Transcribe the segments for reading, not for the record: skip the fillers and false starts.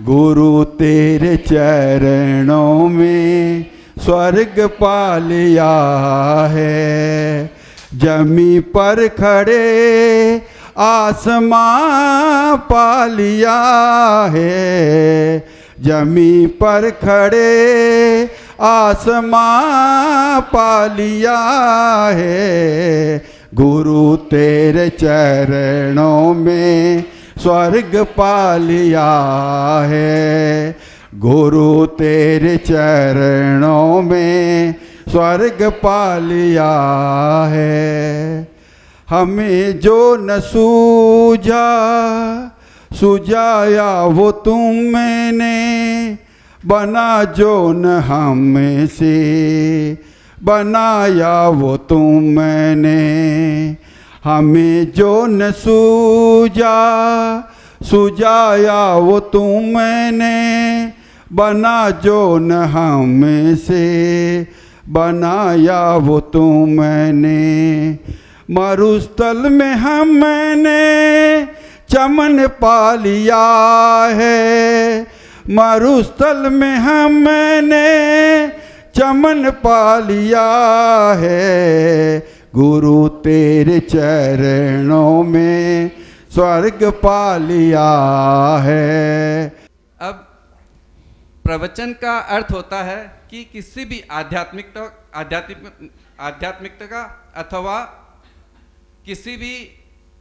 गुरु तेरे चरणों में स्वर्ग पा लिया है, जमी पर खड़े आसमां पा लिया है, जमी पर खड़े आसमां पा लिया है। गुरु तेरे चरणों में स्वर्ग पा लिया है, गुरु तेरे चरणों में स्वर्ग पा लिया है। हमें जो न सूझा सुझाया वो तुम मैंने, बना जो न हमें से बनाया वो तुम मैंने। हमें जो न सूझा सुझाया वो तुम मैंने, बना जो न हमें से बनाया वो तुम मैंने। मरुस्थल में हम मैंने चमन पा लिया है, मरुस्थल में हम मैंने चमन पा लिया है। गुरु तेरे चरणों में स्वर्ग पा लिया है। अब प्रवचन का अर्थ होता है कि किसी भी आध्यात्मिकता का अथवा किसी भी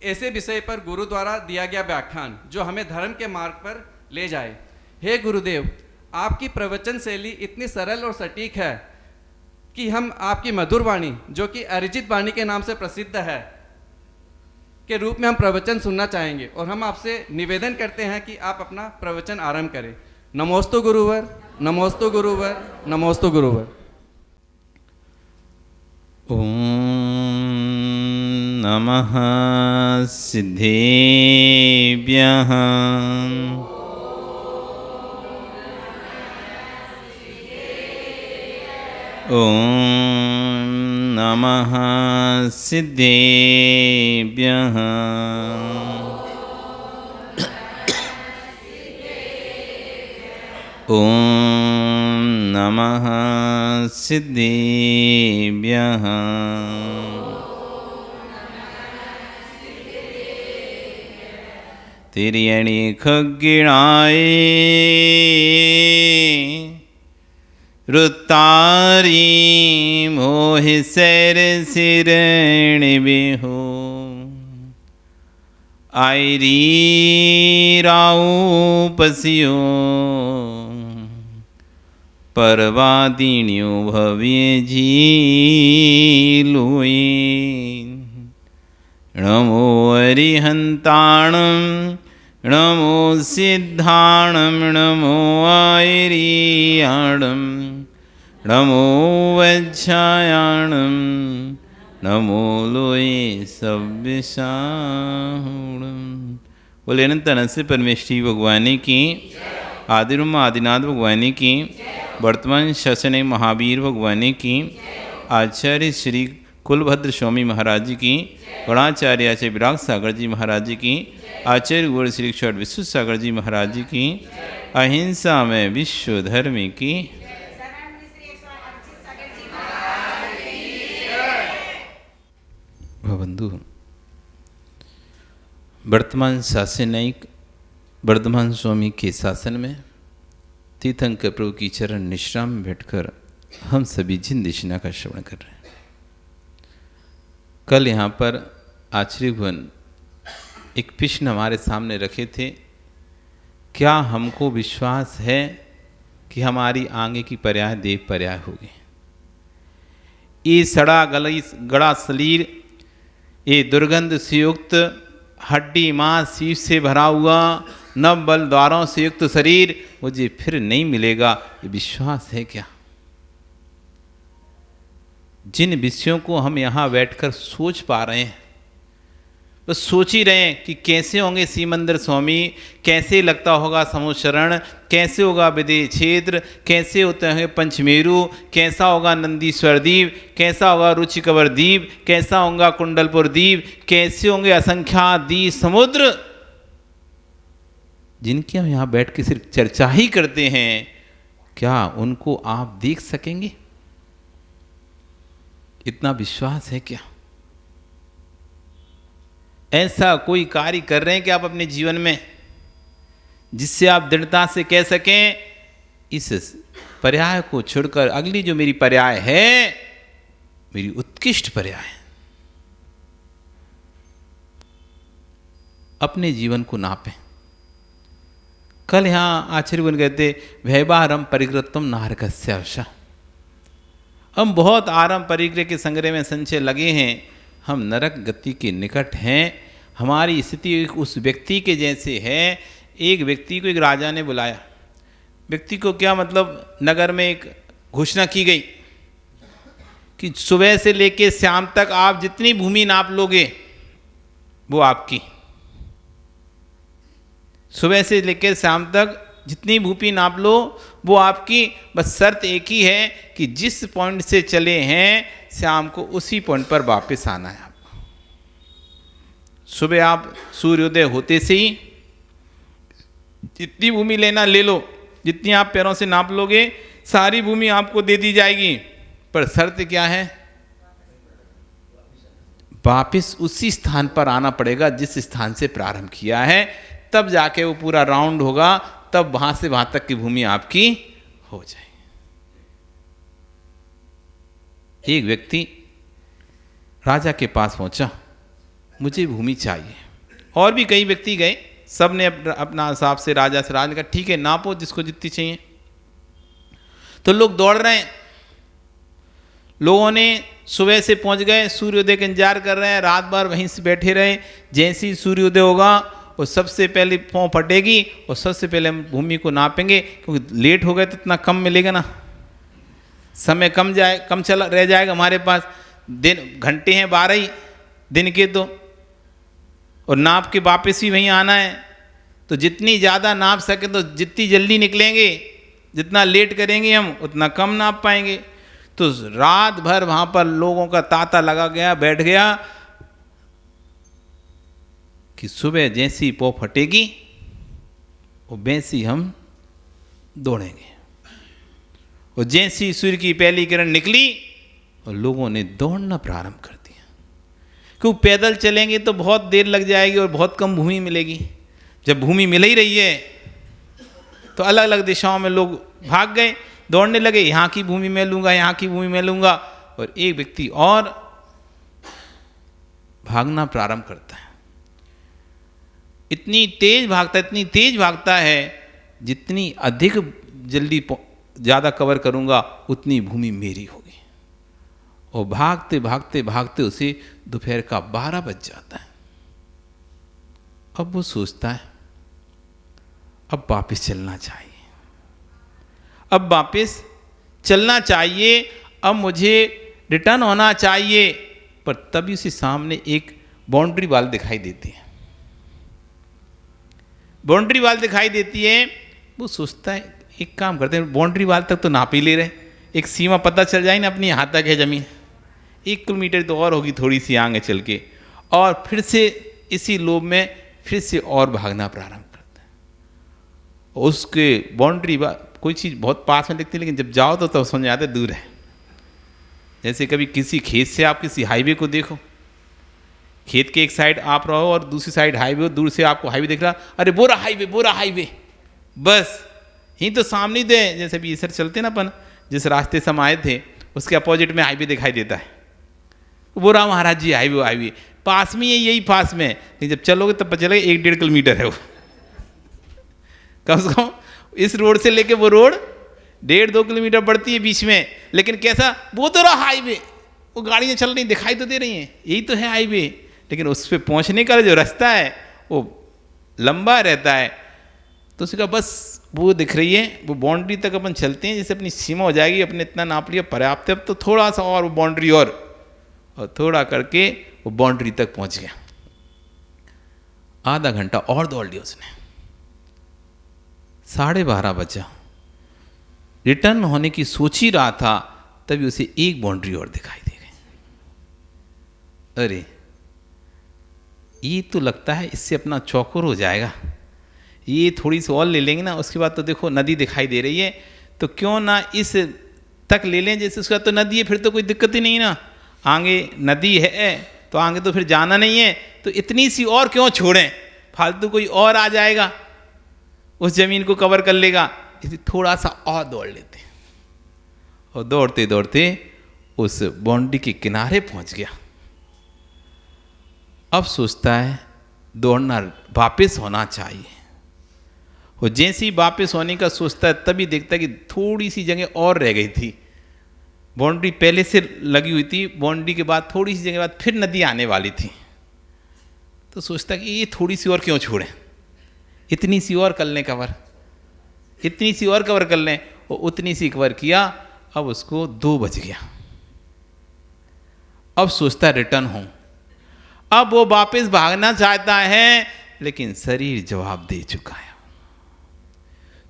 ऐसे विषय पर गुरु द्वारा दिया गया व्याख्यान जो हमें धर्म के मार्ग पर ले जाए। हे गुरुदेव, आपकी प्रवचन शैली इतनी सरल और सटीक है कि हम आपकी मधुर वाणी, जो कि अरिजित वाणी के नाम से प्रसिद्ध है, के रूप में हम प्रवचन सुनना चाहेंगे और हम आपसे निवेदन करते हैं कि आप अपना प्रवचन आरंभ करें। नमोस्तु गुरुवर, नमोस्तु गुरुवर, नमोस्तु गुरुवर। ओम नमः सिद्धेभ्यः। ओम नमः सिद्धेभ्यः। ओम नमः सिद्धेभ्यः। तिर्यणि खग्गिणाय रुतारी मोहि सैर सिरण बिहु। आयरी राऊ पसियो परवादिन्यो भव्य झीलुई। नमो अरिहंताणं, नमो सिद्धाणं, नमो आयरियाणं, नमो वज्रायाणं, नमो लोये सव्यसाहुणं। बोले अनंत अनंत से परमेश्वरी भगवान की, आदिर्म आदिनाथ भगवान की, वर्तमान शासन महावीर भगवान की, आचार्य श्री कुलभद्र स्वामी महाराज की, गणाचार्य आचार्य विराग सागर जी महाराज की, आचार्य गुरु श्री क्षर विश्व सागर जी महाराज की, अहिंसा में विश्व धर्म की। बंधु, वर्तमान शासन न्यायिक वर्धमान स्वामी के शासन में तीर्थंकर प्रभु की चरण निश्राम में बैठकर हम सभी जिन दिशना का श्रवण कर रहे हैं। कल यहाँ पर आचार्य भवन एक प्रश्न हमारे सामने रखे थे, क्या हमको विश्वास है कि हमारी आगे की पर्याय देव पर्याय होगी? ये सड़ा गड़ा शरीर, ये दुर्गंध से युक्त हड्डी मांस शीश से भरा हुआ नव बल द्वारों से युक्त शरीर मुझे फिर नहीं मिलेगा, ये विश्वास है क्या? जिन विषयों को हम यहाँ बैठकर सोच पा रहे हैं, बस सोच ही रहे हैं कि कैसे होंगे सीमंदर स्वामी, कैसे लगता होगा समुशरण, कैसे होगा विदेह क्षेत्र, कैसे होते हैं पंचमेरु, कैसा होगा नंदीश्वर द्वीप, कैसा होगा रुचिकवर द्वीप, कैसा होगा कुंडलपुर द्वीप, कैसे होंगे असंख्यात द्वीप समुद्र। जिनकी हम यहाँ बैठ के सिर्फ चर्चा ही करते हैं, क्या उनको आप देख सकेंगे? इतना विश्वास है क्या? ऐसा कोई कार्य कर रहे हैं कि आप अपने जीवन में जिससे आप दृढ़ता से कह सकें इस पर्याय को छोड़कर अगली जो मेरी पर्याय है मेरी उत्कृष्ट पर्याय है। अपने जीवन को नापें। कल यहाँ आचार्य कहते व्यवहारम परिकृतम नारकस्य अवशा। हम बहुत आराम परिग्रह के संग्रह में संचय लगे हैं, हम नरक गति के निकट हैं। हमारी स्थिति उस व्यक्ति के जैसे है। एक व्यक्ति को एक राजा ने बुलाया। व्यक्ति को क्या मतलब, नगर में एक घोषणा की गई कि सुबह से लेकर शाम तक आप जितनी भूमि नाप लोगे वो आपकी। सुबह से लेकर शाम तक जितनी भूमि नाप लो वो आपकी। बस शर्त एक ही है कि जिस पॉइंट से चले हैं शाम को उसी पॉइंट पर वापस आना है आपको। सुबह आप सूर्योदय होते से ही जितनी भूमि लेना ले लो, जितनी आप पैरों से नाप लोगे सारी भूमि आपको दे दी जाएगी। पर शर्त क्या है? वापिस उसी स्थान पर आना पड़ेगा जिस स्थान से प्रारंभ किया है, तब जाके वो पूरा राउंड होगा, तब वहां से वहां तक की भूमि आपकी हो जाए। एक व्यक्ति राजा के पास पहुंचा, मुझे भूमि चाहिए। और भी कई व्यक्ति गए, सब ने अपना हिसाब से राजा से कहा ठीक है नापो जिसको जितनी चाहिए। तो लोग दौड़ रहे हैं। लोगों ने सुबह से पहुंच गए, सूर्योदय का इंतजार कर रहे हैं, रात भर वहीं से बैठे रहे। जैसे ही सूर्योदय होगा वो सबसे पहले पाँव फटेगी और सबसे पहले हम भूमि को नापेंगे, क्योंकि लेट हो गए तो इतना कम मिलेगा ना, समय कम चला रह जाएगा हमारे पास। दिन घंटे हैं 12 ही दिन के, तो और नाप के वापस भी वहीं आना है। तो जितनी ज़्यादा नाप सके तो जितनी जल्दी निकलेंगे, जितना लेट करेंगे हम उतना कम नाप पाएंगे। तो रात भर वहाँ पर लोगों का तांता लगा गया, बैठ गया कि सुबह जैसी पौ फटेगी वो वैसी हम दौड़ेंगे। और जैसी सूर्य की पहली किरण निकली और लोगों ने दौड़ना प्रारंभ कर दिया। क्योंकि पैदल चलेंगे तो बहुत देर लग जाएगी और बहुत कम भूमि मिलेगी। जब भूमि मिल ही रही है तो अलग अलग दिशाओं में लोग भाग गए, दौड़ने लगे, यहाँ की भूमि मैं लूँगा, यहाँ की भूमि मैं लूँगा। और एक व्यक्ति और भागना प्रारंभ करता है। इतनी तेज भागता है, जितनी अधिक जल्दी ज़्यादा कवर करूँगा उतनी भूमि मेरी होगी। और भागते उसे दोपहर का 12 बज जाता है। अब वो सोचता है अब वापस चलना चाहिए, अब मुझे रिटर्न होना चाहिए। पर तभी उसे सामने एक बाउंड्री वाल दिखाई देती है। वो सोचता है एक काम करते हैं, बाउंड्री वाल तक तो नाप ही ले रहे, एक सीमा पता चल जाए ना अपनी यहाँ तक है ज़मीन, 1 किलोमीटर तो और होगी थोड़ी सी आगे चल के। और फिर से इसी लोभ में फिर से और भागना प्रारंभ करता है। उसके बाउंड्री कोई चीज़ बहुत पास में दिखती है, लेकिन जब जाओ तो तब समझ आते दूर है। जैसे कभी किसी खेत से आप किसी हाईवे को देखो, खेत के एक साइड आप रहो और दूसरी साइड हाईवे हो, दूर से आपको हाईवे दिख रहा, अरे बोरा हाईवे, बस ही तो सामने दे। जैसे भी सर चलते ना अपन, जिस रास्ते से हम आए थे उसके अपोजिट में हाईवे दिखाई देता है, बोरा महाराज जी हाईवे पास में है, यही पास में है। लेकिन जब चलोगे तब पता चलेगा 1-1.5 किलोमीटर है वो। कम से कम इस रोड से लेके वो रोड 1.5-2 किलोमीटर बढ़ती है बीच में। लेकिन कैसा, वो तो रहा हाईवे, वो गाड़ियाँ चल रही दिखाई तो दे रही हैं, यही तो है हाईवे। लेकिन उस पर पहुँचने का जो रास्ता है वो लंबा रहता है। तो उसका बस वो दिख रही है, वो बाउंड्री तक अपन चलते हैं, जैसे अपनी सीमा हो जाएगी, अपने इतना नाप लिया पर्याप्त है, अब तो थोड़ा सा और वो बाउंड्री और थोड़ा करके वो बाउंड्री तक पहुंच गया। आधा घंटा और दौड़ लिया उसने, 12:30 बजा। रिटर्न होने की सोच ही रहा था, तभी उसे एक बाउंड्री और दिखाई दे गई। अरे ये तो लगता है इससे अपना चौकोर हो जाएगा, ये थोड़ी सी और ले लेंगे ना, उसके बाद तो देखो नदी दिखाई दे रही है, तो क्यों ना इस तक ले लें, जैसे उसका तो नदी है, फिर तो कोई दिक्कत ही नहीं ना, आगे नदी है तो आगे तो फिर जाना नहीं है, तो इतनी सी और क्यों छोड़ें, फालतू कोई और आ जाएगा उस जमीन को कवर कर लेगा, इसलिए थोड़ा सा और दौड़ लेते। और दौड़ते दौड़ते उस बाउंड्री के किनारे पहुंच गया। अब सोचता है दौड़ना वापस होना चाहिए, और जैसे ही वापस होने का सोचता है तभी देखता है कि थोड़ी सी जगह और रह गई थी, बाउंड्री पहले से लगी हुई थी, बाउंड्री के बाद थोड़ी सी जगह बाद फिर नदी आने वाली थी। तो सोचता है कि ये थोड़ी सी और क्यों छोड़ें, इतनी सी और कर लें कवर, इतनी सी और कवर कर लें, और उतनी सी कवर किया। अब उसको 2 बज गया। अब सोचता है रिटर्न हो, अब वो वापस भागना चाहता है, लेकिन शरीर जवाब दे चुका है।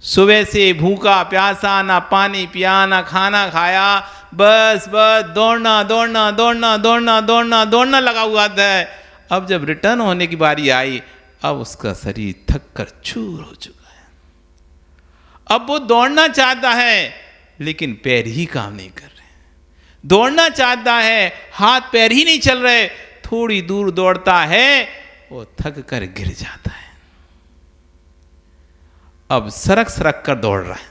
सुबह से भूखा प्यासा, ना पानी पिया ना खाना खाया, बस दौड़ना दौड़ना दौड़ना दौड़ना दौड़ना दौड़ना लगा हुआ था। अब जब रिटर्न होने की बारी आई, अब उसका शरीर थक कर चूर हो चुका है। अब वो दौड़ना चाहता है, लेकिन पैर ही काम नहीं कर रहे, दौड़ना चाहता है, हाथ पैर ही नहीं चल रहे, थोड़ी दूर दौड़ता है, वो थक कर गिर जाता है। अब सरक सरक कर दौड़ रहा है,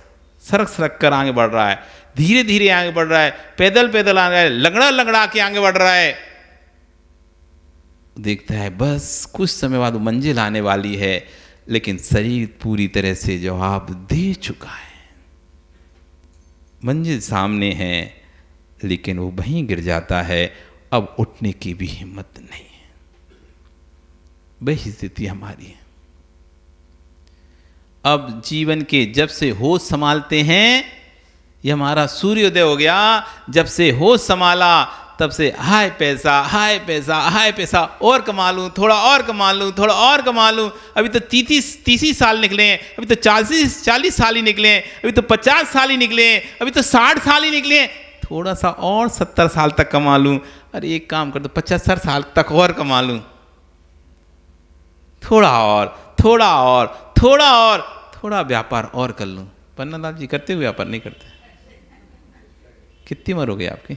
सरक सरक कर आगे बढ़ रहा है, धीरे धीरे आगे बढ़ रहा है, पैदल पैदल आ रहा है, लगड़ा लगड़ा के आगे बढ़ रहा है। देखता है बस कुछ समय बाद मंजिल आने वाली है, लेकिन शरीर पूरी तरह से जवाब दे चुका है। मंजिल सामने है, लेकिन वो वहीं गिर जाता है। अब उठने की भी हिम्मत नहीं है। वही स्थिति हमारी है। अब जीवन के जब से होश संभालते हैं, ये हमारा सूर्योदय हो गया, जब से होश संभाला तब से हाय पैसा हाय पैसा हाय पैसा, और कमा लूँ, थोड़ा और कमा लूँ, थोड़ा और कमा लूँ। अभी तो 30 साल निकले हैं, अभी तो 40 साल ही निकले हैं, अभी तो 50 साल ही निकले हैं, अभी तो 60 साल ही निकले हैं, थोड़ा सा और 70 साल तक कमा लूँ। अरे एक काम कर दो, 75 साल तक और कमा लूँ, थोड़ा और थोड़ा और थोड़ा और थोड़ा व्यापार और कर लूँ। पन्नालाल जी करते हुए व्यापार नहीं करते? कितनी उम्र हो गई आपकी?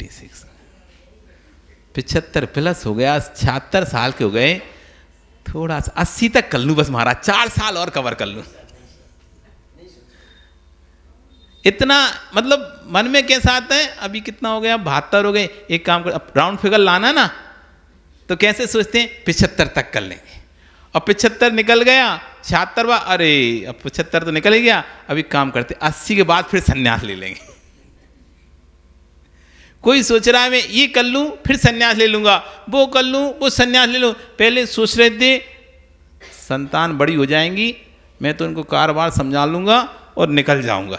76। 75 प्लस हो गया, 76 साल के हो गए, थोड़ा सा 80 तक कर लूँ बस महाराज, 4 साल और कवर कर लूँ। इतना मतलब मन में कैसा आता है, अभी कितना हो गया, 72 हो गए, एक काम कर, राउंड फिगर लाना ना, तो कैसे सोचते हैं 75 तक कर लेंगे। अब 75 निकल गया, 76वां, अरे अब 75 तो निकल ही गया, अभी काम करते 80 के बाद फिर संन्यास ले लेंगे। कोई सोच रहा है मैं ये कर लूँ फिर संन्यास ले लूँगा, वो कर लूँ वो संन्यास ले लूँ। पहले सोच रहे थे संतान बड़ी हो जाएंगी, मैं तो उनको कारोबार समझा लूँगा और निकल जाऊँगा।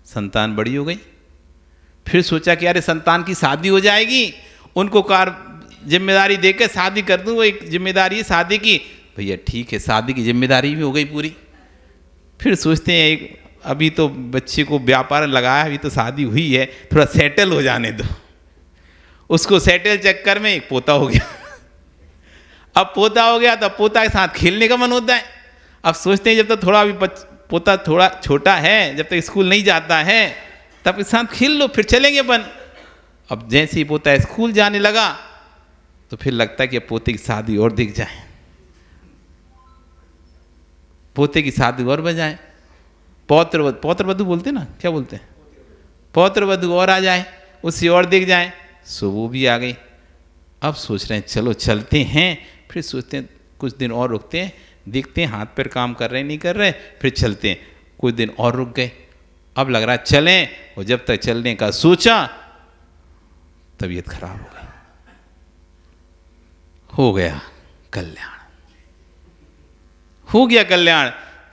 संतान बड़ी हो गई, फिर सोचा कि अरे संतान की शादी हो जाएगी, उनको जिम्मेदारी देकर शादी कर दूँ, वो एक जिम्मेदारी है शादी की। भैया ठीक है, शादी की जिम्मेदारी भी हो गई पूरी। फिर सोचते हैं एक अभी तो बच्चे को व्यापार लगाया, अभी तो शादी हुई है, थोड़ा सेटल हो जाने दो। उसको सेटल चक्कर में एक पोता हो गया। अब पोता हो गया तो पोता के साथ खेलने का मन होता है। अब सोचते हैं जब तक थोड़ा अभी पोता थोड़ा छोटा है, जब तक स्कूल नहीं जाता है, तब के साथ खेल लो, फिर चलेंगे अपन। अब जैसे ही पोता स्कूल जाने लगा तो फिर लगता है कि पोते की शादी और दिख जाए, पोते की शादी और बजाए, पौत्र वधू बोलते ना, क्या बोलते हैं, पौत्र वधू और आ जाए, उससे और दिख जाए। सो वो भी आ गई। अब सोच रहे हैं चलो चलते हैं, फिर सोचते हैं कुछ दिन और रुकते हैं, देखते हैं हाथ पैर काम कर रहे नहीं कर रहे, फिर चलते हैं। कुछ दिन और रुक गए, अब लग रहा है चलें, और जब तक चलने का सोचा तबीयत खराब हो गई। हो गया कल्याण, हो गया कल्याण।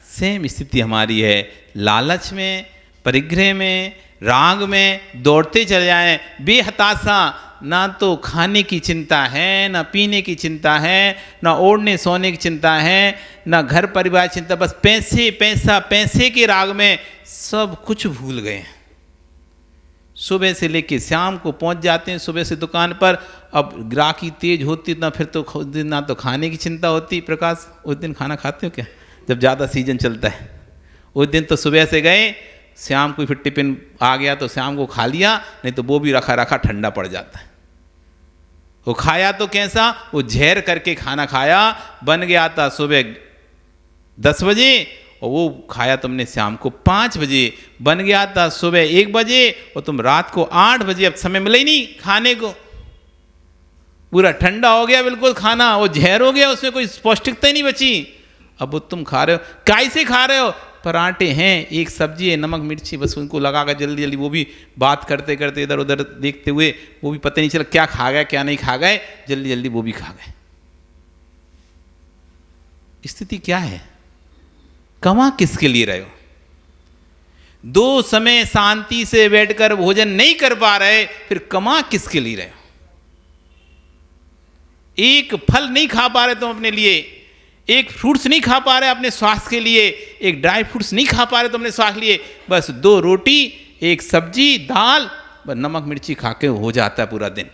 सेम स्थिति हमारी है, लालच में, परिग्रह में, राग में दौड़ते चले जाएं, बेहताशा। ना तो खाने की चिंता है, ना पीने की चिंता है, ना ओढ़ने सोने की चिंता है, ना घर परिवार की चिंता, बस पैसे पैसा, पैसे के राग में सब कुछ भूल गए। सुबह से लेके शाम को पहुंच जाते हैं सुबह से दुकान पर। अब ग्राहकी तेज होती ना, फिर तो खुद दिन ना तो खाने की चिंता होती। प्रकाश, उस दिन खाना खाते हो क्या जब ज़्यादा सीजन चलता है? उस दिन तो सुबह से गए, शाम को फिर टिफिन आ गया तो शाम को खा लिया, नहीं तो वो भी रखा रखा ठंडा पड़ जाता है। वो खाया तो कैसा, वो झेर करके खाना खाया, बन गया था सुबह 10 बजे और वो खाया तुमने शाम को 5 बजे, बन गया था सुबह 1 बजे और तुम रात को 8 बजे। अब समय मिला ही नहीं खाने को, पूरा ठंडा हो गया बिल्कुल खाना, वो जहर हो गया, उसमें कोई पौष्टिकता ही नहीं बची। अब वो तुम खा रहे हो, कैसे खा रहे हो? पराठे हैं, एक सब्जी है, नमक मिर्ची, बस उनको लगा कर जल्दी जल्दी, वो भी बात करते करते इधर उधर देखते हुए, वो भी पता नहीं चला क्या खा गए क्या नहीं खा गए, जल्दी जल्दी वो भी खा गए। स्थिति क्या है? कमा किसके लिए रहे हो? 2 समय शांति से बैठकर भोजन नहीं कर पा रहे, फिर कमा किसके लिए रहे हो? एक फल नहीं खा पा रहे तुम अपने लिए, एक फ्रूट्स नहीं खा पा रहे अपने स्वास्थ्य के लिए, एक ड्राई फ्रूट्स नहीं खा पा रहे तुम अपने स्वास्थ्य के लिए, बस 2 रोटी, एक सब्जी, दाल, बस नमक मिर्ची खा के हो जाता है पूरा दिन।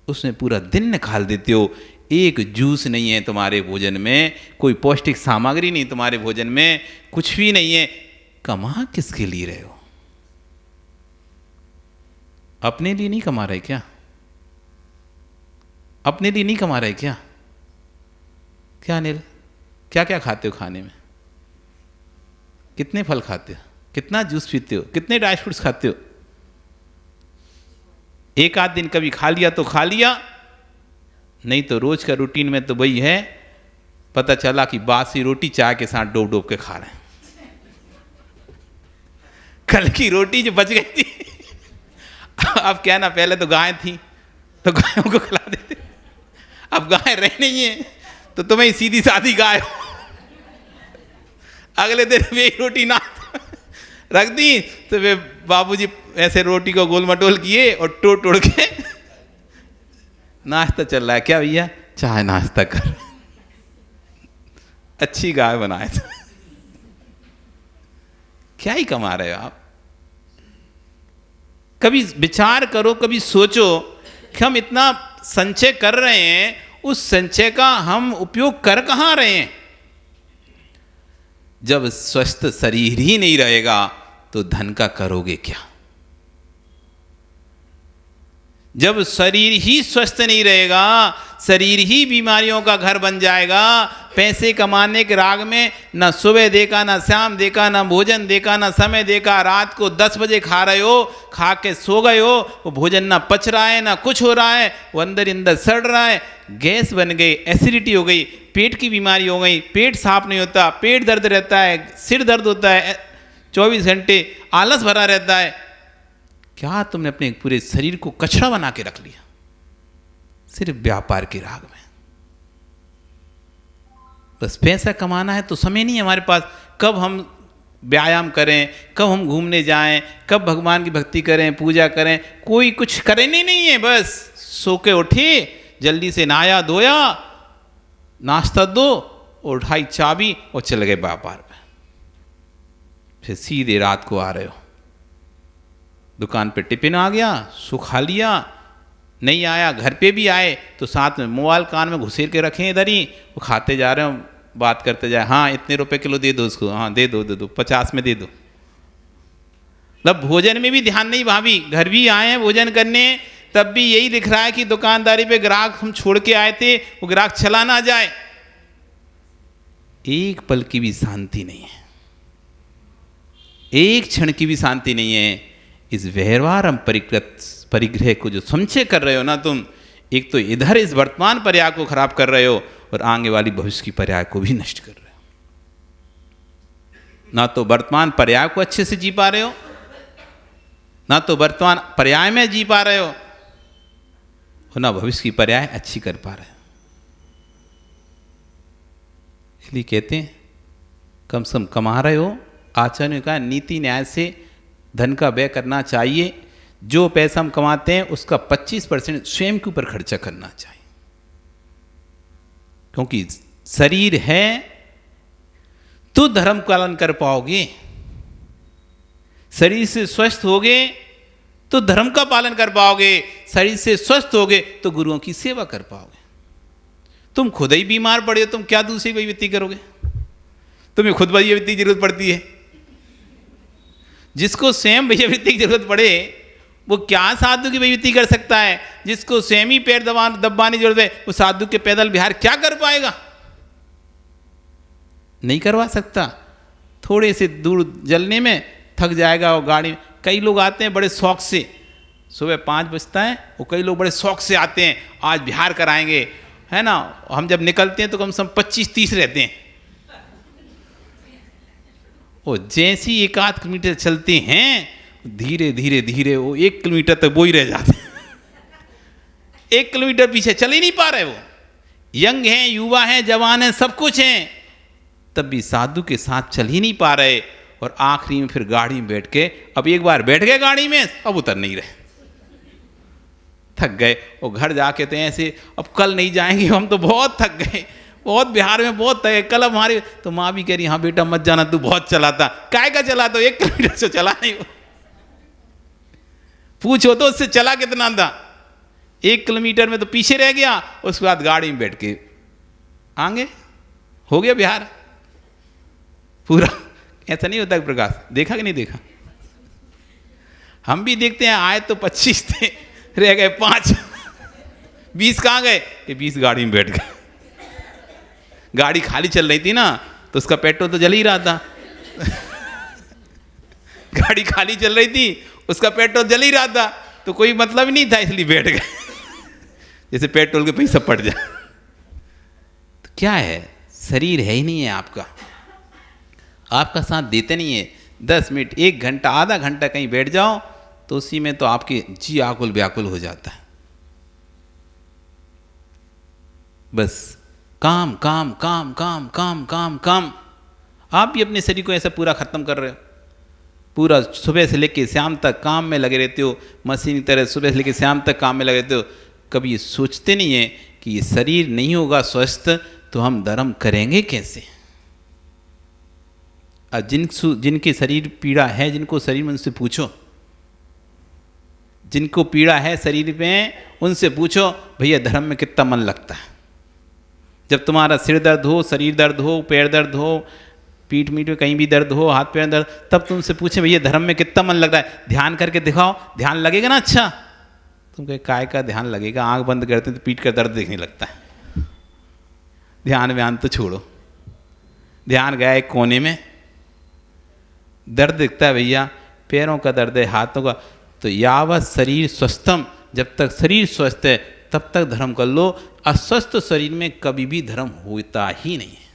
उसमें पूरा दिन निकाल देते हो। एक जूस नहीं है तुम्हारे भोजन में, कोई पौष्टिक सामग्री नहीं तुम्हारे भोजन में, कुछ भी नहीं है। कमा किसके लिए रहे हो? अपने लिए नहीं कमा रहे क्या? अपने लिए नहीं कमा रहे क्या? क्या अनिल, क्या क्या खाते हो खाने में? कितने फल खाते हो? कितना जूस पीते हो? कितने ड्राई फ्रूट्स खाते हो? एक आध दिन कभी खा लिया तो खा लिया, नहीं तो रोज का रूटीन में तो वही है। पता चला कि बासी रोटी चाय के साथ डोब डोब के खा रहे हैं। कल की रोटी जो बच गई थी अब क्या ना, पहले तो गाय थी तो गायों को खिला देते, अब गाय रह नहीं है तो तुम्हें सीधी सादी गाय हो। अगले दिन वे रोटी ना रख दी तो वे बाबूजी ऐसे रोटी को गोल मटोल किए और तोड़ तोड़ के नाश्ता चल रहा है। क्या भैया, चाय नाश्ता कर। अच्छी गाय बनाए थे। क्या ही कमा रहे हो आप? कभी विचार करो, कभी सोचो कि हम इतना संचय कर रहे हैं, उस संचय का हम उपयोग कर कहां रहे हैं? जब स्वस्थ शरीर ही नहीं रहेगा तो धन का करोगे क्या? जब शरीर ही स्वस्थ नहीं रहेगा, शरीर ही बीमारियों का घर बन जाएगा। पैसे कमाने के राग में ना सुबह देखा, ना शाम देखा, ना भोजन देखा, ना समय देखा। रात को 10 बजे खा रहे हो, खा के सो गए हो, वो भोजन ना पच रहा है, ना कुछ हो रहा है, वो अंदर अंदर सड़ रहा है, गैस बन गई, एसिडिटी हो गई, पेट की बीमारी हो गई, पेट साफ नहीं होता, पेट दर्द रहता है, सिर दर्द होता है, 24 घंटे आलस भरा रहता है। क्या तुमने अपने पूरे शरीर को कचरा बना के रख लिया सिर्फ व्यापार के राग में? बस पैसा कमाना है तो समय नहीं है हमारे पास। कब हम व्यायाम करें, कब हम घूमने जाएं, कब भगवान की भक्ति करें, पूजा करें, कोई कुछ करने नहीं है। बस सो के उठे, जल्दी से नहाया धोया, नाश्ता दो, उठाई चाबी और चले गए व्यापार पे। फिर सीधे रात को आ रहे हो, दुकान पे टिफिन आ गया, सो खा लिया, नहीं आया घर पे भी आए तो साथ में मोबाइल कान में घुसेर के रखें इधर ही, वो खाते जा रहे हो, बात करते जाए, हाँ इतने रुपए किलो दे दो उसको, हाँ दे दो 50 में दे दो। मतलब भोजन में भी ध्यान नहीं। भाभी घर भी आए हैं भोजन करने, तब भी यही दिख रहा है कि दुकानदारी पे ग्राहक हम छोड़ के आए थे, वो ग्राहक चला ना जाए। एक पल की भी शांति नहीं है, एक क्षण की भी शांति नहीं है। इस व्यवहारम परिग्रह को जो संचय कर रहे हो ना तुम, एक तो इधर इस वर्तमान पर्याय को खराब कर रहे हो और आगे वाली भविष्य की पर्याय को भी नष्ट कर रहे हो। ना तो वर्तमान पर्याय को अच्छे से जी पा रहे हो, ना तो वर्तमान पर्याय में जी पा रहे हो, और ना भविष्य की पर्याय अच्छी कर पा रहे हो। इसलिए कहते हैं कम से कम कमा रहे हो, आचार्य ने कहा नीति न्याय से धन का व्यय करना चाहिए। जो पैसा हम कमाते हैं उसका 25% स्वयं के ऊपर खर्चा करना चाहिए, क्योंकि शरीर है तो धर्म पालन कर पाओगे। शरीर से स्वस्थ होगे तो धर्म का पालन कर पाओगे, शरीर से स्वस्थ होगे तो गुरुओं की सेवा कर पाओगे। तुम खुद ही बीमार पड़े हो, तुम क्या दूसरी वही वित्ती करोगे? तुम्हें खुद वही वित्ती की जरूरत पड़ती है। जिसको स्वयं भैया वित्ती की जरूरत पड़े वो क्या साधु की वित्ती कर सकता है? जिसको स्वयं ही पैर दबाने की जरूरत है वो साधु के पैदल विहार क्या कर पाएगा? नहीं करवा सकता। थोड़े से दूर जलने में थक जाएगा वो गाड़ी में। कई लोग आते हैं बड़े शौक से, सुबह 5 बजता है वो कई लोग बड़े शौक से आते हैं, आज बिहार कराएंगे, है ना। हम जब निकलते हैं तो कम से कम 25-30 रहते हैं। वो जैसे ही 1-8 किलोमीटर चलते हैं धीरे धीरे धीरे वो 1 किलोमीटर तक वो ही रह जाते हैं। 1 किलोमीटर पीछे चल ही नहीं पा रहे। वो यंग हैं, युवा हैं, जवान हैं, सब कुछ हैं, तब भी साधु के साथ चल ही नहीं पा रहे। और आखिरी में फिर गाड़ी में बैठ के, अब एक बार बैठ गए गाड़ी में अब उतर नहीं रहे, थक गए। वो घर जाके तो ऐसे अब कल नहीं जाएंगे, हम तो बहुत थक गए, बहुत बिहार में बहुत थक गए कल हमारे। तो माँ भी कह रही हाँ बेटा मत जाना, तू बहुत चलाता। काय का चलाता? 1 किलोमीटर से चला नहीं। पूछो तो उससे चला कितना था? 1 किलोमीटर में तो पीछे रह गया, उसके बाद गाड़ी में बैठ के आगे हो गया बिहार पूरा। ऐसा नहीं होता प्रकाश, देखा कि नहीं देखा? हम भी देखते हैं, आए तो 25 थे, रह गए 5, 20 कहाँ गए? ये 20 गाड़ी में बैठ गए। गाड़ी खाली चल रही थी ना तो उसका पेट्रोल तो जल ही रहा था। गाड़ी खाली चल रही थी, उसका पेट्रोल जल ही रहा था, तो कोई मतलब ही नहीं था, इसलिए बैठ गए। जैसे पेट्रोल के पैसा पड़ जाए। तो क्या है, शरीर है ही नहीं है आपका, आपका साथ देते नहीं है। 10 मिनट, 1 घंटा, आधा घंटा कहीं बैठ जाओ तो उसी में तो आपके जी आकुल व्याकुल हो जाता है। बस काम काम काम काम काम काम काम। आप भी अपने शरीर को ऐसा पूरा खत्म कर रहे हो। पूरा सुबह से लेकर शाम तक काम में लगे रहते हो, मशीन की तरह सुबह से लेकर शाम तक काम में लगे रहते हो। कभी ये सोचते नहीं है कि ये शरीर नहीं होगा स्वस्थ तो हम धर्म करेंगे कैसे? अब जिनके शरीर पीड़ा है, जिनको शरीर में, उनसे पूछो। जिनको पीड़ा है शरीर में उनसे पूछो भैया धर्म में कितना मन लगता है। जब तुम्हारा सिर दर्द हो, शरीर दर्द हो, पैर दर्द हो, पीठ मीठ में कहीं भी दर्द हो, हाथ पैर दर्द, तब तुमसे पूछे भैया धर्म में कितना मन लगता है, ध्यान करके दिखाओ, ध्यान लगेगा ना? अच्छा, तुम कहे काय का ध्यान लगेगा, आंख बंद करते तो पीठ का दर्द दिखने लगता है। ध्यान व्यान तो छोड़ो, ध्यान गया एक कोने में, दर्द दिखता है भैया, पैरों का दर्द है, हाथों का। तो यावत शरीर स्वस्थम, जब तक शरीर स्वस्थ है तब तक धर्म कर लो। अस्वस्थ शरीर में कभी भी धर्म होता ही नहीं है।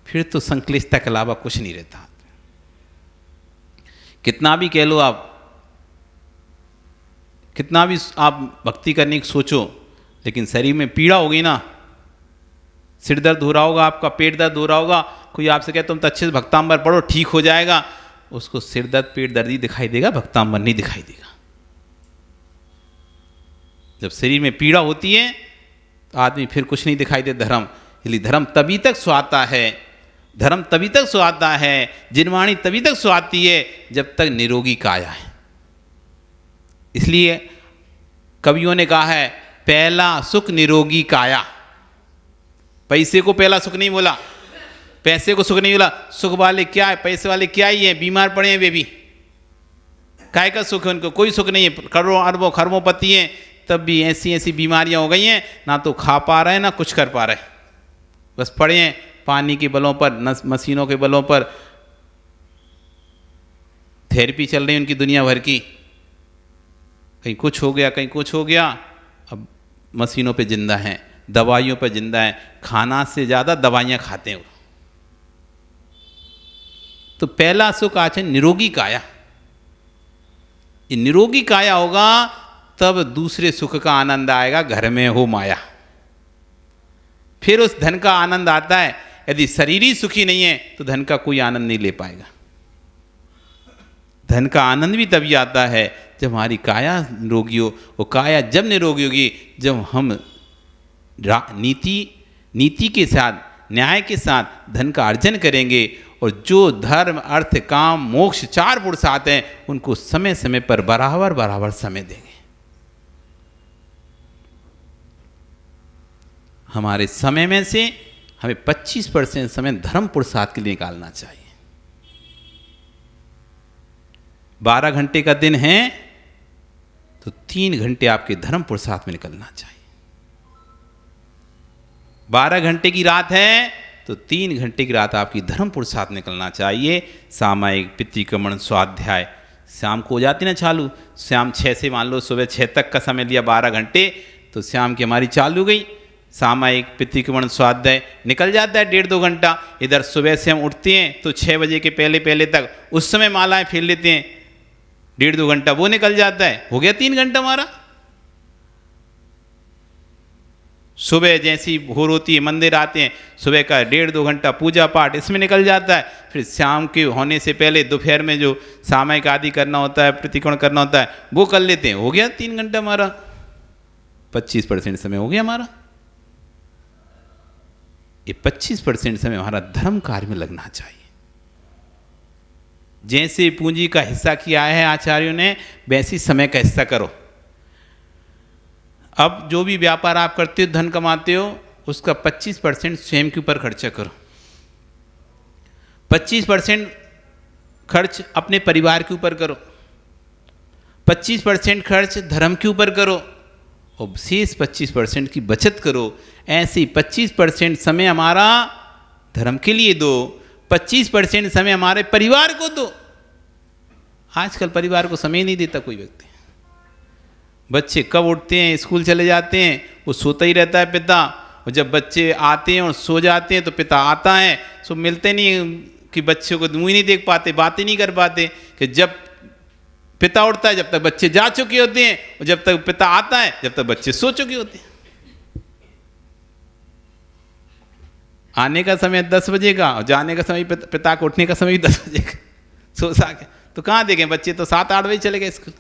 फिर तो संक्लिष्टता के अलावा कुछ नहीं रहता। कितना भी कह लो आप, कितना भी आप भक्ति करने की सोचो, लेकिन शरीर में पीड़ा होगी ना, सिर दर्द हो रहा होगा, आपका पेट दर्द हो रहा होगा, कोई आपसे कहे तुम तो अच्छे से भक्तांबर पढ़ो ठीक हो जाएगा, उसको सिर दर्द पेट दर्द ही दिखाई देगा, भक्तांबर नहीं दिखाई देगा। जब शरीर में पीड़ा होती है तो आदमी फिर कुछ नहीं दिखाई दे धर्म। इसलिए धर्म तभी तक सुहाता है, धर्म तभी तक सुहाता है, जिनवाणी तभी तक सुहाती है जब तक निरोगी काया है। इसलिए कवियों ने कहा है पहला सुख निरोगी काया। पैसे को पहला सुख नहीं बोला, पैसे को सुख नहीं बोला। सुख वाले क्या है, पैसे वाले क्या ही है, बीमार पड़े हैं वे भी, काय का सुख है उनको? कोई सुख नहीं है। करोड़ों अरबों खरबों पति हैं तब भी ऐसी ऐसी बीमारियां हो गई हैं, ना तो खा पा रहे हैं ना कुछ कर पा रहे हैं, बस पड़े हैं पानी के बलों पर, मशीनों के बलों पर। थेरेपी चल रही है उनकी दुनिया भर की, कहीं कुछ हो गया कहीं कुछ हो गया, अब मशीनों पे जिंदा हैं, दवाइयों पर जिंदा हैं, खाना से ज़्यादा दवाइयाँ खाते हैं वो। तो पहला सुख आज है निरोगी काया। ये निरोगी काया होगा तब दूसरे सुख का आनंद आएगा, घर में हो माया। फिर उस धन का आनंद आता है। यदि शरीर ही सुखी नहीं है तो धन का कोई आनंद नहीं ले पाएगा। धन का आनंद भी तभी आता है जब हमारी काया निरोगी हो। वो काया जब निरोगी होगी जब हम नीति के साथ न्याय के साथ धन का अर्जन करेंगे और जो धर्म अर्थ काम मोक्ष 4 पुरुषार्थ हैं उनको समय समय पर बराबर समय देंगे। हमारे समय में से हमें 25% समय धर्म पुरुषार्थ के लिए निकालना चाहिए। 12 घंटे का दिन है तो 3 घंटे आपके धर्म पुरुषार्थ में निकलना चाहिए। 12 घंटे की रात है तो 3 घंटे की रात आपकी धर्म पुरुषार्थ निकलना चाहिए। सामायिक पितृक्रमण स्वाध्याय शाम को हो जाती ना चालू, शाम 6 से मान लो सुबह 6 तक का समय लिया 12 घंटे, तो शाम की हमारी चालू गई। सामायिक पितृक्रमण स्वाध्याय निकल जाता है 1.5-2 घंटा। इधर सुबह से हम उठते हैं तो 6 बजे के पहले तक उस समय मालाएं फेर लेते हैं, 1.5-2 घंटा वो निकल जाता है, हो गया 3 घंटा हमारा। सुबह जैसी भोर होती है मंदिर आते हैं, सुबह का 1.5-2 घंटा पूजा पाठ इसमें निकल जाता है। फिर शाम के होने से पहले दोपहर में जो सामायिक आदि करना होता है, प्रतिकोण करना होता है, वो कर लेते हैं, हो गया 3 घंटा हमारा। 25% समय हो गया हमारा। ये 25% समय हमारा धर्म कार्य में लगना चाहिए। जैसे पूंजी का हिस्सा किया है आचार्यों ने, वैसी समय का हिस्सा करो। अब जो भी व्यापार आप करते हो, धन कमाते हो, उसका 25% स्वयं के ऊपर खर्चा करो। 25% खर्च अपने परिवार के ऊपर करो। 25% खर्च धर्म के ऊपर करो और शेष 25% की बचत करो। ऐसे 25% समय हमारा धर्म के लिए दो, 25% समय हमारे परिवार को दो। आजकल परिवार को समय नहीं देता कोई व्यक्ति। बच्चे कब उठते हैं, स्कूल चले जाते हैं, वो सोता ही रहता है पिता, और जब बच्चे आते हैं और सो जाते हैं तो पिता आता है, सो मिलते नहीं कि बच्चों को मुँह ही नहीं देख पाते, बातें नहीं कर पाते। कि जब पिता उठता है जब तक बच्चे जा चुके होते हैं, और जब तक पिता आता है जब तक बच्चे सो चुके होते हैं। आने का समय 10 बजे का और जाने का समय पिता को उठने का समय भी 10 बजे का, सो सा के तो कहाँ देखें, बच्चे तो 7-8 बजे चले गए स्कूल।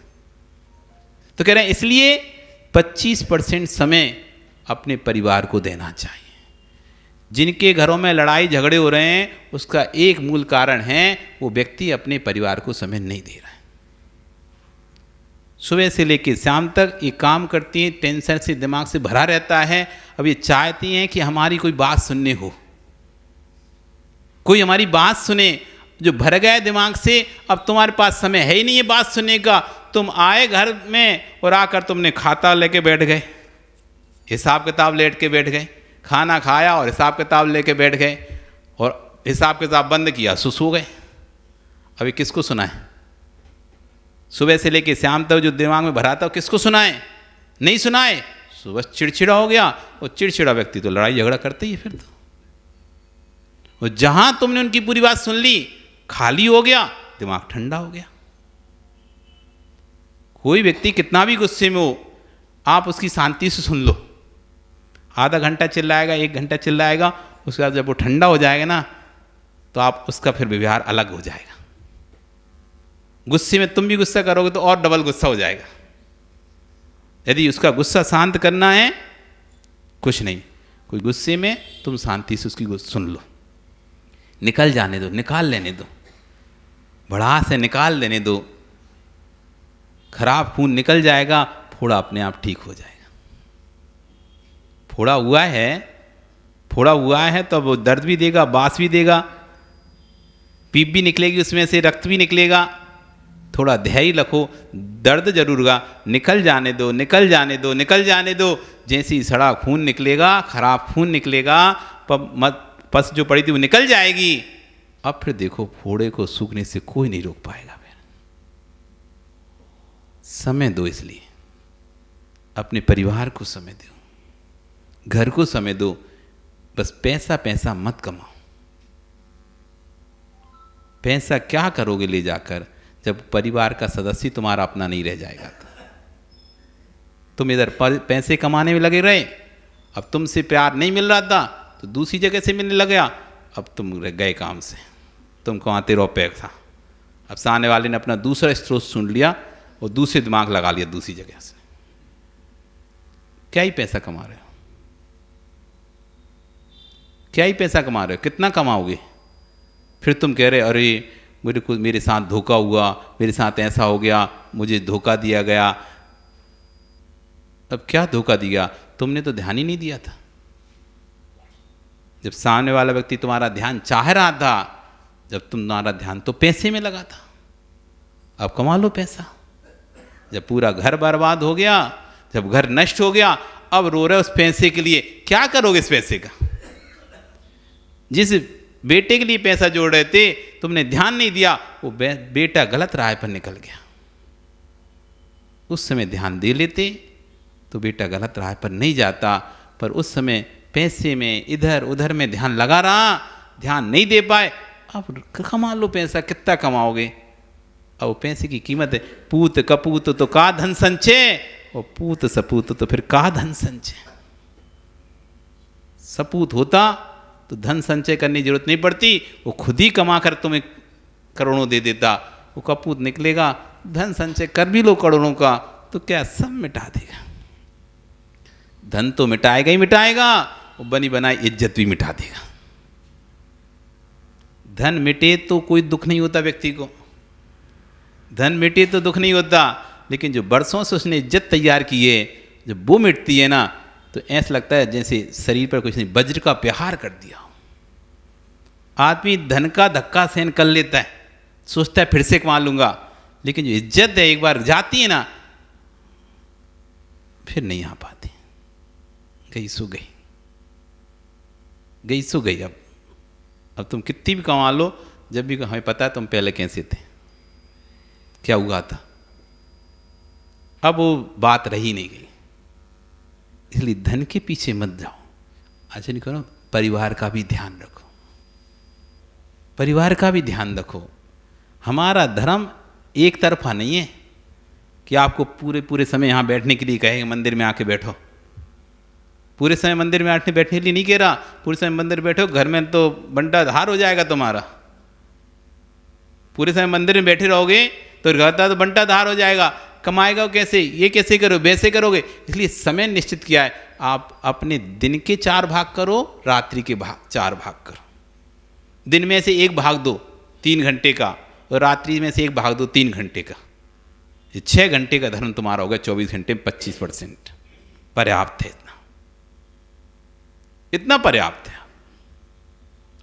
तो कह रहे हैं इसलिए 25% समय अपने परिवार को देना चाहिए। जिनके घरों में लड़ाई झगड़े हो रहे हैं उसका एक मूल कारण है वो व्यक्ति अपने परिवार को समय नहीं दे रहा है। सुबह से लेकर शाम तक ये काम करती हैं, टेंशन से दिमाग से भरा रहता है। अब ये चाहती हैं कि हमारी कोई बात सुनने हो, कोई हमारी बात सुने। जो भर गया दिमाग से, अब तुम्हारे पास समय है ही नहीं है बात सुनने का। तुम आए घर में और आकर तुमने खाता लेके बैठ गए, हिसाब किताब लेट के बैठ गए, खाना खाया और हिसाब किताब लेके बैठ गए, और हिसाब किताब बंद किया, सो गए। अभी किसको सुनाए? सुबह से लेके शाम तक जो दिमाग में भरा था किसको सुनाए? नहीं सुनाए। सुबह चिड़चिड़ा हो गया, और चिड़चिड़ा व्यक्ति तो लड़ाई झगड़ा करते ही फिर तो। और जहां तुमने उनकी पूरी बात सुन ली, खाली हो गया, दिमाग ठंडा हो गया। कोई व्यक्ति कितना भी गुस्से में हो, आप उसकी शांति से सुन लो। आधा घंटा चिल्लाएगा, 1 घंटा चिल्लाएगा, उसके बाद जब वो ठंडा हो जाएगा ना, तो आप उसका फिर व्यवहार अलग हो जाएगा। गुस्से में तुम भी गुस्सा करोगे तो और डबल गुस्सा हो जाएगा। यदि उसका गुस्सा शांत करना है, कुछ नहीं, कोई गुस्से में तुम शांति से उसकी सुन लो, निकल जाने दो, निकाल लेने दो, भड़ास से निकाल लेने दो। खराब खून निकल जाएगा, फोड़ा अपने आप ठीक हो जाएगा। फोड़ा हुआ है तो वो दर्द भी देगा, बास भी देगा, पीप भी निकलेगी, उसमें से रक्त भी निकलेगा। थोड़ा धैर्य रखो, दर्द जरूर होगा, निकल जाने दो, निकल जाने दो, निकल जाने दो। जैसे ही सड़ा खून निकलेगा, खराब खून निकलेगा, पस जो पड़ी थी वो निकल जाएगी। अब फिर देखो, फोड़े को सूखने से कोई नहीं रोक पाएगा। फिर समय दो, इसलिए अपने परिवार को समय दो, घर को समय दो। बस पैसा मत कमाओ। पैसा क्या करोगे ले जाकर, जब परिवार का सदस्य तुम्हारा अपना नहीं रह जाएगा तो। तुम इधर पैसे कमाने में लगे रहे, अब तुमसे प्यार नहीं मिल रहा था तो दूसरी जगह से मिलने लग गया, अब तुम गए काम से, तुम कमाते रहो पैसा। अब सामने वाले ने अपना दूसरा स्रोत सुन लिया और दूसरे दिमाग लगा लिया दूसरी जगह से। क्या ही पैसा कमा रहे हो? क्या ही पैसा कमा रहे हो, कितना कमाओगे? फिर तुम कह रहे अरे मेरे साथ धोखा हुआ, मेरे साथ ऐसा हो गया, मुझे धोखा दिया गया। अब क्या धोखा दिया? तुमने तो ध्यान ही नहीं दिया था। जब सामने वाला व्यक्ति तुम्हारा ध्यान चाह रहा था, जब तुम्हारा ध्यान तो पैसे में लगा था, अब कमा लो पैसा। जब पूरा घर बर्बाद हो गया, जब घर नष्ट हो गया, अब रो रहे उस पैसे के लिए। क्या करोगे इस पैसे का? जिस बेटे के लिए पैसा जोड़ रहे थे, तुमने ध्यान नहीं दिया, वो बेटा गलत राह पर निकल गया। उस समय ध्यान दे लेते तो बेटा गलत राह पर नहीं जाता, पर उस समय पैसे में इधर उधर में ध्यान लगा रहा, ध्यान नहीं दे पाए। अब कमा लो पैसा, कितना कमाओगे? अब पैसे की कीमत है। पूत कपूत तो का धन संचय, और पूत सपूत तो फिर का धन संचय। सपूत होता तो धन संचय करने की जरूरत नहीं पड़ती, वो खुद ही कमा कर तुम्हें करोड़ों दे देता। वो कपूत निकलेगा, धन संचय कर भी लो करोड़ों का, तो क्या सब मिटा देगा। धन तो मिटाएगा ही मिटाएगा, वो बनी बनाई इज्जत भी मिटा देगा। धन मिटे तो कोई दुख नहीं होता व्यक्ति को, धन मिटे तो दुख नहीं होता, लेकिन जो बरसों से उसने इज्जत तैयार की है, जब वो मिटती है ना, तो ऐसा लगता है जैसे शरीर पर कुछ नहीं, वज्र का प्रहार कर दिया। आदमी धन का धक्का सहन कर लेता है, सोचता है फिर से कमा लूंगा, लेकिन जो इज्जत है एक बार जाती है ना, फिर नहीं आ पाती। गई सो गई, गई सो गई। अब तुम कितनी भी कमा लो, जब भी हमें पता है तुम पहले कैसे थे, क्या हुआ था, अब वो बात रही नहीं गई। इसलिए धन के पीछे मत जाओ। अच्छा नहीं करो, परिवार का भी ध्यान रखो, परिवार का भी ध्यान रखो। हमारा धर्म एक तरफा नहीं है कि आपको पूरे पूरे समय यहाँ बैठने के लिए कहेगा मंदिर में आके बैठो। पूरे समय मंदिर में बैठने के लिए नहीं कह रहा, पूरे समय मंदिर बैठो, घर में तो बंटा धार हो जाएगा तुम्हारा। पूरे समय मंदिर में बैठे रहोगे तो घर का तो बंटा धार हो जाएगा। कमाएगा कैसे? ये कैसे करो, वैसे करोगे। इसलिए समय निश्चित किया है, आप अपने दिन के 4 भाग करो, रात्रि के 4 भाग करो। दिन में से 1 भाग दो 3 घंटे का, और रात्रि में से 1 भाग दो 3 घंटे का। ये 6 घंटे का धर्म तुम्हारा होगा 24 घंटे में 25%। पर्याप्त है, इतना पर्याप्त है।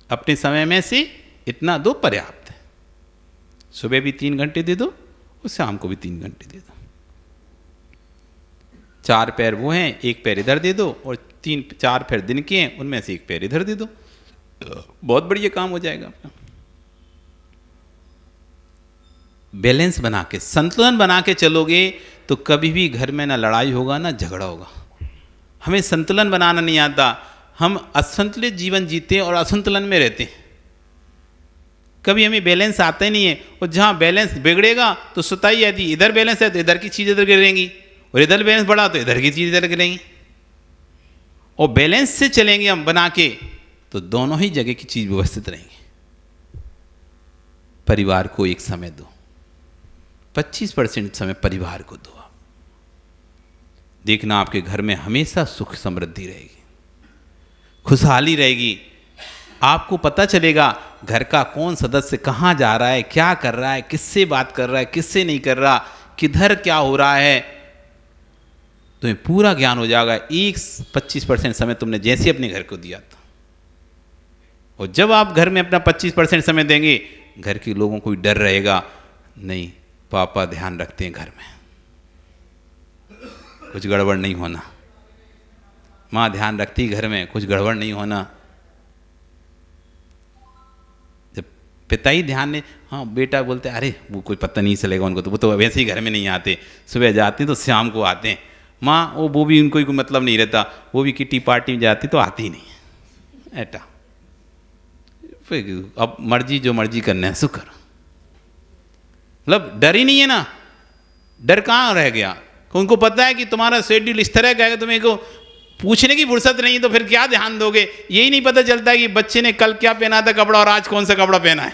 अपने समय में से इतना दो, पर्याप्त है। सुबह भी 3 घंटे दे दो, और शाम को भी 3 घंटे दे दो। 4 पैर वो हैं, 1 पैर इधर दे दो, और 4 पैर दिन के हैं, उनमें से 1 पैर इधर दे दो। बहुत बढ़िया काम हो जाएगा आपका। बैलेंस बना के, संतुलन बना के चलोगे तो कभी भी घर में ना लड़ाई होगा ना झगड़ा होगा। हमें संतुलन बनाना नहीं आता, हम असंतुलित जीवन जीते हैं और असंतुलन में रहते हैं। कभी हमें बैलेंस आता ही नहीं है, और जहाँ बैलेंस बिगड़ेगा तो सुताई आती, इधर बैलेंस है तो इधर की चीज़ इधर गिरेंगी, और इधर बैलेंस बढ़ा तो इधर की चीज़ इधर गिरेंगी। और बैलेंस से चलेंगे हम बना के, तो दोनों ही जगह की चीज़ व्यवस्थित रहेंगी। परिवार को एक समय दो, 25% समय परिवार को दो। आप देखना आपके घर में हमेशा सुख समृद्धि रहेगी, खुशहाली रहेगी। आपको पता चलेगा घर का कौन सदस्य कहाँ जा रहा है, क्या कर रहा है, किससे बात कर रहा है, किससे नहीं कर रहा, किधर क्या हो रहा है, तुम्हें पूरा ज्ञान हो जाएगा। 25% समय तुमने जैसे अपने घर को दिया था, और जब आप घर में अपना 25% समय देंगे, घर के लोगों को भी डर रहेगा, नहीं पापा ध्यान रखते हैं घर में, कुछ गड़बड़ नहीं होना, माँ ध्यान रखती घर में, कुछ गड़बड़ नहीं होना। जब पिता ही ध्यान ने, हाँ बेटा बोलते अरे वो कोई पता नहीं चलेगा उनको, तो वो तो वैसे ही घर में नहीं आते, सुबह जाते हैं तो शाम को आते हैं। माँ वो भी उनको कोई मतलब नहीं रहता, वो भी किटी पार्टी में जाती तो आती ही नहीं ऐटा। फिर अब मर्जी जो मर्जी करना है सो करो। मतलब डर ही नहीं है ना, डर कहाँ रह गया? उनको पता है कि तुम्हारा शेड्यूल इस तरह का है, तुम्हें को पूछने की फुर्सत नहीं, तो फिर क्या ध्यान दोगे? यही नहीं पता चलता कि बच्चे ने कल क्या पहना था कपड़ा और आज कौन सा कपड़ा पहना है।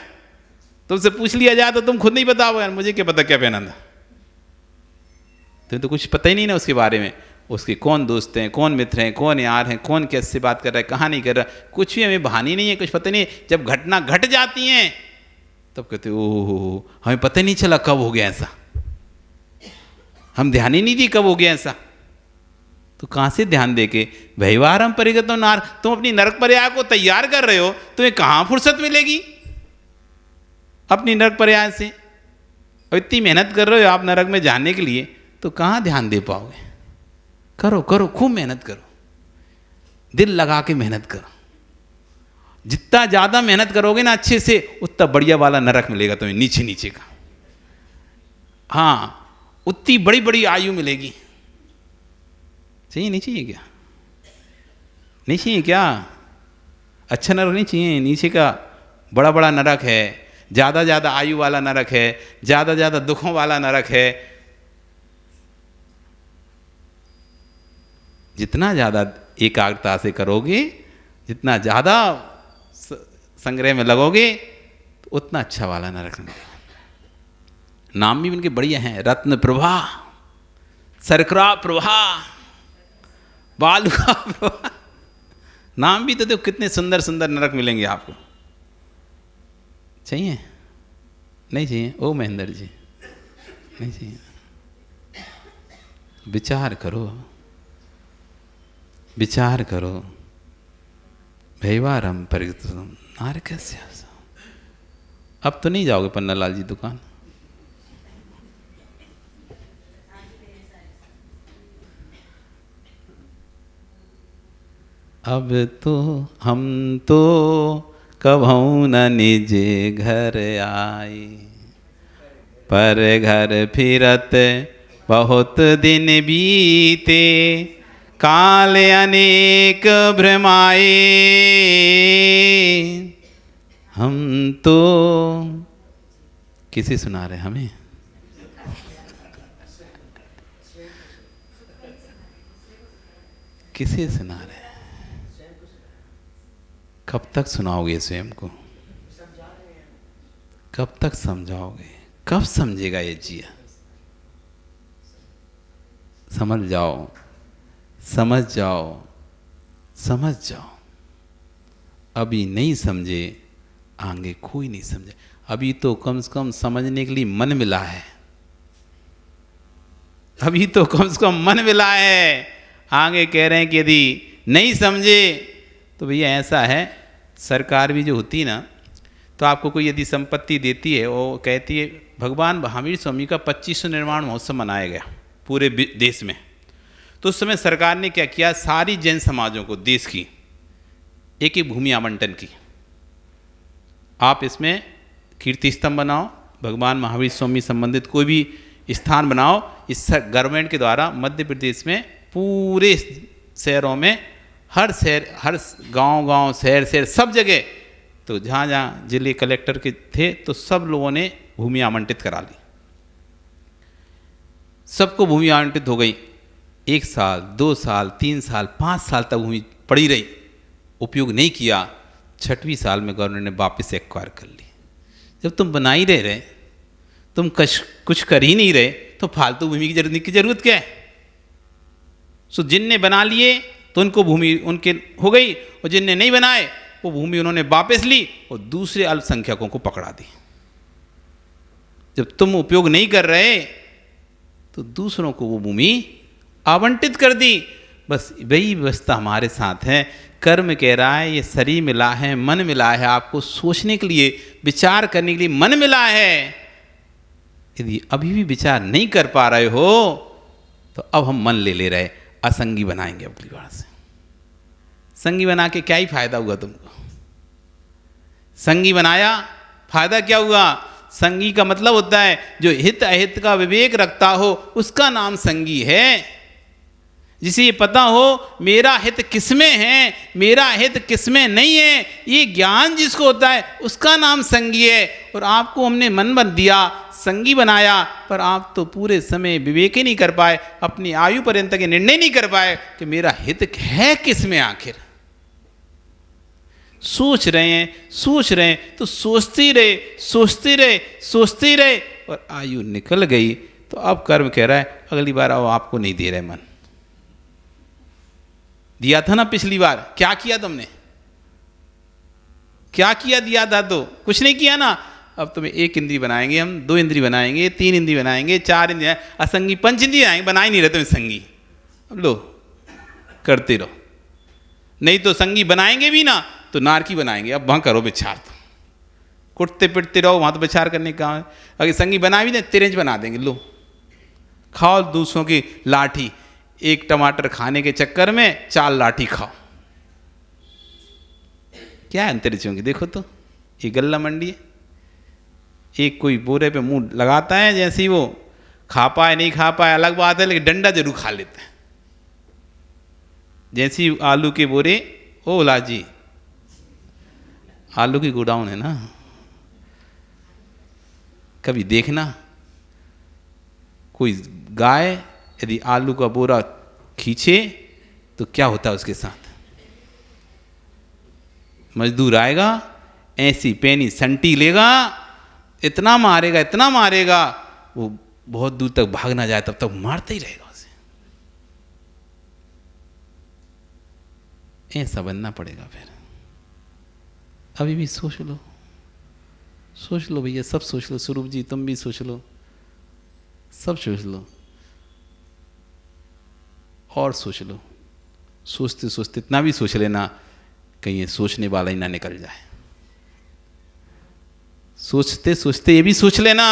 तुमसे पूछ लिया जाए तो तुम खुद नहीं बताओ यार मुझे क्या पता क्या पहना था, तुम्हें तो कुछ पता ही नहीं ना उसके बारे में। उसके कौन दोस्त हैं, कौन मित्र हैं, कौन यार हैं, कौन कैसे बात कर रहा है, कहाँ नहीं कर रहा, कुछ भी हमें बहानी नहीं है, कुछ पता नहीं। जब घटना घट जाती हैं तब कहते ओह हमें पता ही नहीं चला कब हो गया ऐसा, हम ध्यान ही नहीं दी कब हो गया ऐसा। तो कहाँ से ध्यान दे के व्यवहारम परिगतो नार, तुम अपनी नरक पर्याय को तैयार कर रहे हो, तुम्हें कहाँ फुर्सत मिलेगी अपनी नरक पर्याय से। और इतनी मेहनत कर रहे हो आप नरक में जाने के लिए, तो कहाँ ध्यान दे पाओगे। करो करो, खूब मेहनत करो, दिल लगा के मेहनत करो। जितना ज़्यादा मेहनत करोगे ना अच्छे से, उतना बढ़िया वाला नरक मिलेगा तुम्हें, नीचे नीचे का। हाँ, उतनी बड़ी बड़ी आयु मिलेगी। चाहिए नहीं चाहिए क्या? नहीं चाहिए क्या? अच्छा नरक नहीं चाहिए? नीचे का बड़ा बड़ा नरक है, ज़्यादा ज़्यादा आयु वाला नरक है, ज़्यादा ज़्यादा दुखों वाला नरक है। जितना ज़्यादा एकाग्रता से करोगे, जितना ज़्यादा संग्रह में लगोगे, तो उतना अच्छा वाला नरक मिलेगा। नाम भी उनके बढ़िया हैं, रत्न प्रभा, सरकरा प्रभा, बालुका प्रभा। नाम भी तो देखो कितने सुंदर सुंदर नरक मिलेंगे आपको। चाहिए? नहीं चाहिए? ओ महेंद्र जी नहीं चाहिए? विचार करो, विचार करो। भैवारम परिगतम नारकस्य। अब तो नहीं जाओगे पन्नालाल जी दुकान? अब तो हम तो कभऊ न निज घर आए, पर घर फिरत बहुत दिन बीते, काल अनेक भ्रमाए। हम तो किसे सुना रहे हमें? किसे सुना रहे? कब तक सुनाओगे स्वयं को? कब तक समझाओगे? कब समझेगा ये जिया? समझ जाओ, समझ जाओ, समझ जाओ। अभी नहीं समझे, आगे कोई नहीं समझे। अभी तो कम से कम समझने के लिए मन मिला है, अभी तो कम से कम मन मिला है। आगे कह रहे हैं कि यदि नहीं समझे तो भैया ऐसा है, सरकार भी जो होती है ना, तो आपको कोई यदि संपत्ति देती है, वो कहती है भगवान महावीर स्वामी का 2500 निर्माण महोत्सव मनाया गया पूरे देश में। तो उस समय सरकार ने क्या किया, सारी जैन समाजों को देश की एक एक भूमि आवंटन की। आप इसमें कीर्ति स्तंभ बनाओ, भगवान महावीर स्वामी संबंधित कोई भी स्थान बनाओ। इस गवर्नमेंट के द्वारा मध्य प्रदेश में पूरे शहरों में, हर शहर, हर गांव शहर शहर सब जगह, तो जहाँ जहाँ जिले कलेक्टर के थे तो सब लोगों ने भूमि आवंटित करा ली। सबको भूमि आवंटित हो गई। 1 साल, 2 साल, 3 साल, 5 साल तक भूमि पड़ी रही, उपयोग नहीं किया। 6वें साल में गवर्नमेंट ने वापस एक्वायर कर ली। जब तुम बना ही रहे, तुम कुछ कर ही नहीं रहे, तो फालतू भूमि की जरूरत क्या है? सो जिनने बना लिए तो उनको भूमि उनके हो गई, और जिनने नहीं बनाए वो भूमि उन्होंने वापस ली और दूसरे अल्पसंख्यकों को पकड़ा दी। जब तुम उपयोग नहीं कर रहे तो दूसरों को वो भूमि आवंटित कर दी। बस वही व्यवस्था हमारे साथ है। कर्म कह रहा है, ये शरीर मिला है, मन मिला है, आपको सोचने के लिए, विचार करने के लिए मन मिला है। यदि अभी भी विचार नहीं कर पा रहे हो तो अब हम मन ले रहे, असंगी बनाएंगे अगली बार से। संगी बना के क्या ही फायदा हुआ तुमको? संगी बनाया, फायदा क्या हुआ? संगी का मतलब होता है जो हित अहित का विवेक रखता हो, उसका नाम संगी है। जिसे ये पता हो मेरा हित किसमें है, मेरा हित किसमें नहीं है, ये ज्ञान जिसको होता है उसका नाम संगी है। और आपको हमने मन बन दिया, संगी बनाया, पर आप तो पूरे समय विवेक ही नहीं कर पाए, अपनी आयु पर्यंत के निर्णय नहीं कर पाए कि मेरा हित है किसमें। आखिर सोच रहे हैं तो सोचते रहे और आयु निकल गई। तो अब कर्म कह रहा है अगली बार अब आपको नहीं दे रहे मन, दिया था ना पिछली बार, क्या किया तुमने? क्या किया? दिया था तो कुछ नहीं किया ना। अब तुम्हें 1 इंद्री बनाएंगे हम, 2 इंद्री बनाएंगे, 3 इंद्री बनाएंगे, 4 इंद्री, असंगी 5 इंद्री आएंगे, बना ही नहीं रहे तुम्हें संगी। अब लो करते रहो, नहीं तो संगी बनाएंगे भी ना तो नारकी बनाएंगे। अब वहाँ करो विचार, तो कुटते पिटते रहो, वहाँ तो विचार करने का है। अगर संगी बना भी दें तिरंज बना देंगे। लो खाओ दूसरों की लाठी, 1 टमाटर खाने के चक्कर में 4 लाठी खाओ। क्या है अंतरिक्षों की? देखो तो ये गल्ला मंडी है। एक कोई बोरे पे मुंह लगाता है, जैसे ही वो खा पाए नहीं खा पाए अलग बात है, लेकिन डंडा जरूर खा लेता है। जैसे ही आलू के बोरे, ओ लाजी आलू की गोडाउन है ना, कभी देखना कोई गाय यदि आलू का बोरा खींचे तो क्या होता है उसके साथ? मजदूर आएगा, ऐसी पेनी संटी लेगा, इतना मारेगा इतना मारेगा, वो बहुत दूर तक भाग ना जाए तब तक मारता ही रहेगा उसे। ऐसा बनना पड़ेगा फिर। अभी भी सोच लो, सोच लो भैया, सब सोच लो। स्वरूप जी तुम भी सोच लो, सब सोच लो और सोच लो। सोचते सोचते इतना भी सोच लेना कहीं ये सोचने वाला ही ना निकल जाए। सोचते सोचते ये भी सोच लेना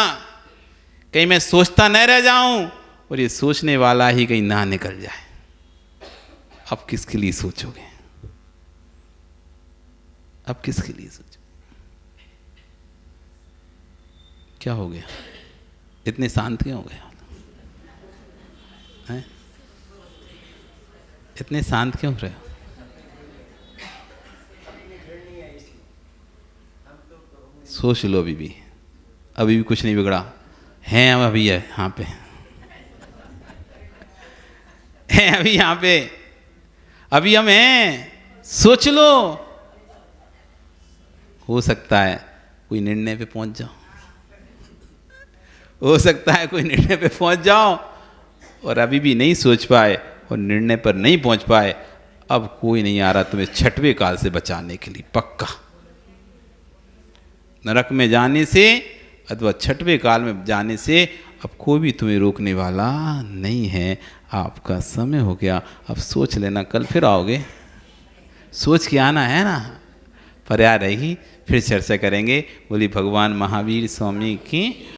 कहीं मैं सोचता न रह जाऊं और ये सोचने वाला ही कहीं ना निकल जाए। अब किसके लिए सोचोगे? अब किसके लिए सोचोगे? क्या हो गया? इतने शांत क्यों हो गए? हैं? इतने शांत क्यों रहे हो? सोच लो, अभी भी कुछ नहीं बिगड़ा। हैं हम अभी है यहाँ पे, हैं अभी यहाँ पे, अभी हम हैं। सोच लो, हो सकता है कोई निर्णय पे पहुंच जाओ, हो सकता है कोई निर्णय पे पहुंच जाओ और अभी भी नहीं सोच पाए और निर्णय पर नहीं पहुंच पाए। अब कोई नहीं आ रहा तुम्हें 6वें काल से बचाने के लिए, पक्का। नरक में जाने से अथवा 6वें काल में जाने से अब कोई भी तुम्हें रोकने वाला नहीं है। आपका समय हो गया, अब सोच लेना, कल फिर आओगे, सोच के आना है ना। पर्याय रहेगी, फिर चर्चा करेंगे। बोली भगवान महावीर स्वामी की